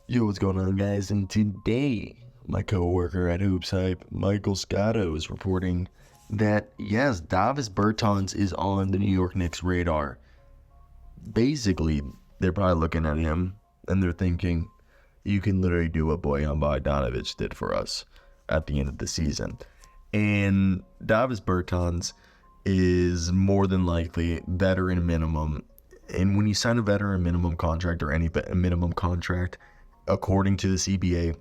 Yo, what's going on, guys? And today, my co-worker at Hoops Hype, Michael Scotto, is reporting that, yes, Davis Bertans is on the New York Knicks radar. Basically, they're probably looking at him, and they're thinking, you can literally do what Bojan Bogdanovic did for us at the end of the season. And Davis Bertans is more than likely veteran minimum. And when you sign a veteran minimum contract or any minimum contract, according to the CBA,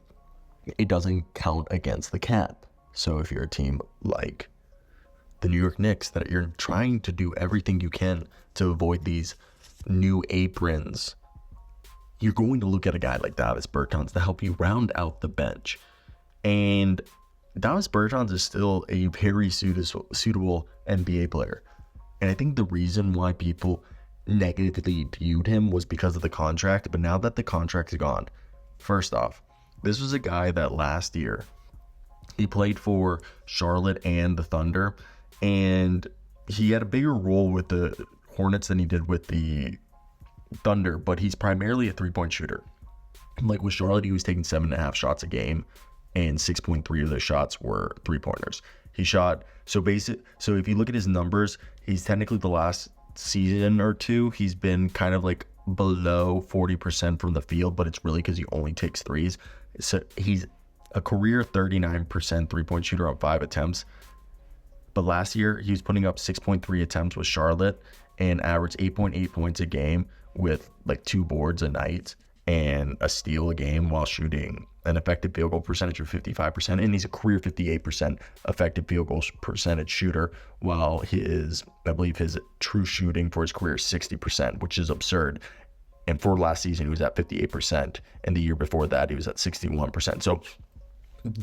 it doesn't count against the cap. So if you're a team like the New York Knicks that you're trying to do everything you can to avoid these new aprons, you're going to look at a guy like Davis Bertans to help you round out the bench. And Davis Bertans is still a very suitable NBA player. And I think the reason why people negatively viewed him was because of the contract. But now that the contract's gone, first off, this was a guy that last year, he played for Charlotte and the Thunder, and he had a bigger role with the Hornets than he did with the Thunder, but he's primarily a three-point shooter. Like with Charlotte, he was taking 7.5 shots a game, and 6.3 of those shots were three-pointers. He shot, so if you look at his numbers, he's technically the last season or two, he's been kind of like below 40% from the field, but it's really because he only takes threes. So he's a career 39% three-point shooter on 5 attempts. But last year, he was putting up 6.3 attempts with Charlotte and averaged 8.8 points a game with like 2 boards a night and a steal a game while shooting an effective field goal percentage of 55%. And he's a career 58% effective field goal percentage shooter, while I believe his true shooting for his career is 60%, which is absurd. And for last season, he was at 58%. And the year before that, he was at 61%. So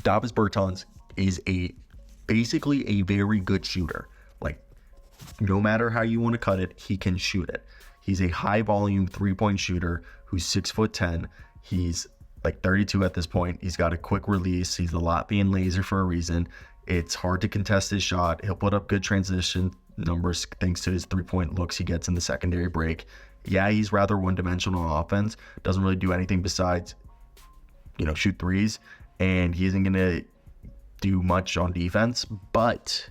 Davis Bertans is basically a very good shooter. Like, no matter how you want to cut it, he can shoot it. He's a high volume 3-point shooter who's 6'10". He's like 32 at this point. He's got a quick release. He's the Latvian laser for a reason. It's hard to contest his shot. He'll put up good transition numbers thanks to his 3-point looks he gets in the secondary break. Yeah, he's rather one-dimensional on offense. Doesn't really do anything besides, shoot threes. And he isn't going to do much on defense. But,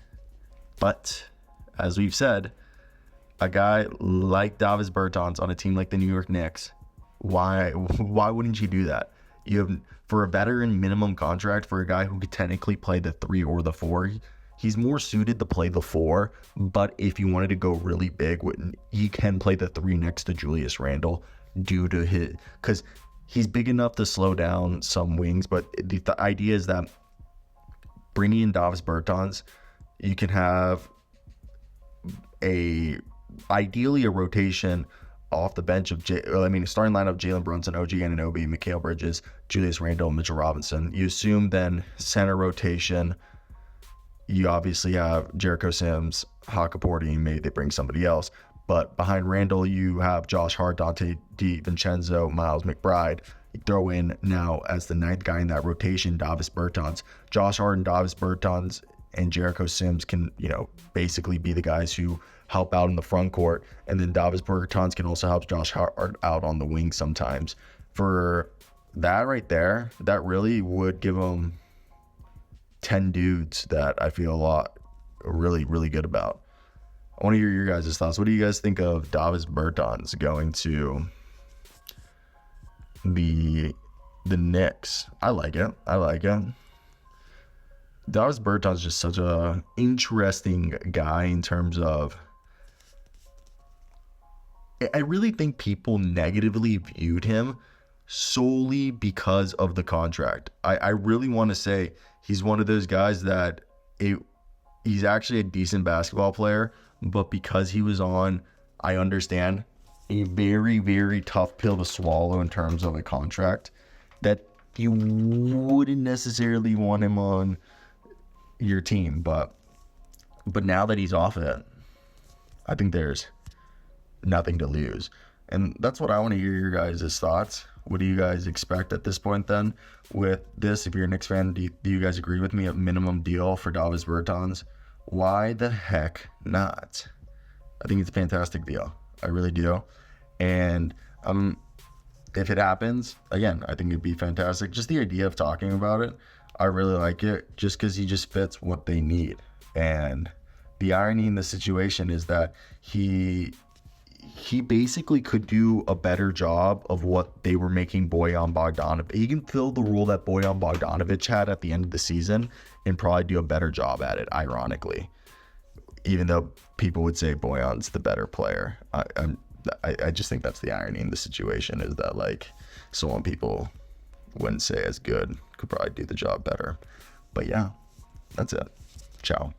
as we've said, a guy like Davis Bertans on a team like the New York Knicks, why wouldn't you do that? You have, for a veteran minimum contract, for a guy who could technically play the 3 or the 4, he's more suited to play the 4. But if you wanted to go really big, he can play the 3 next to Julius Randle because he's big enough to slow down some wings. But the idea is that bringing in Davis Bertans, you can have ideally a rotation off the bench of starting lineup: Jalen Brunson, OG Anunoby, Mikal Bridges, Julius Randle, Mitchell Robinson. You assume then center rotation, you obviously have Jericho Sims, Hakaporti, and maybe they bring somebody else. But behind Randle, you have Josh Hart, Dante DiVincenzo, Miles McBride. You throw in now as the 9th guy in that rotation, Davis Bertans. Josh Hart and Davis Bertans and Jericho Sims can, basically be the guys who help out in the front court. And then Davis Bertans can also help Josh Hart out on the wing sometimes. For that right there, that really would give him 10 dudes that I feel really, really good about. I want to hear your guys' thoughts. What do you guys think of Davis Bertans going to the Knicks? I like it. Davis Bertans is just such a interesting guy in terms of, I really think people negatively viewed him solely because of the contract. I really want to say he's one of those guys that he's actually a decent basketball player, but because he was on, I understand, a very, very tough pill to swallow in terms of a contract, that you wouldn't necessarily want him on your team. But now that he's off it, I think there's nothing to lose. And that's what I want to hear your guys' thoughts. What do you guys expect at this point then with this? If you're a Knicks fan, do you guys agree with me? A minimum deal for Davis Bertans? Why the heck not? I think it's a fantastic deal. I really do. And if it happens, again, I think it'd be fantastic. Just the idea of talking about it, I really like it, just because he just fits what they need. And the irony in the situation is that he basically could do a better job of what they were making Bojan Bogdanovic. He can fill the role that Bojan Bogdanovic had at the end of the season and probably do a better job at it, ironically. Even though people would say Bojan's the better player. I just think that's the irony in the situation, is that like someone people wouldn't say as good could probably do the job better. But yeah, that's it. Ciao.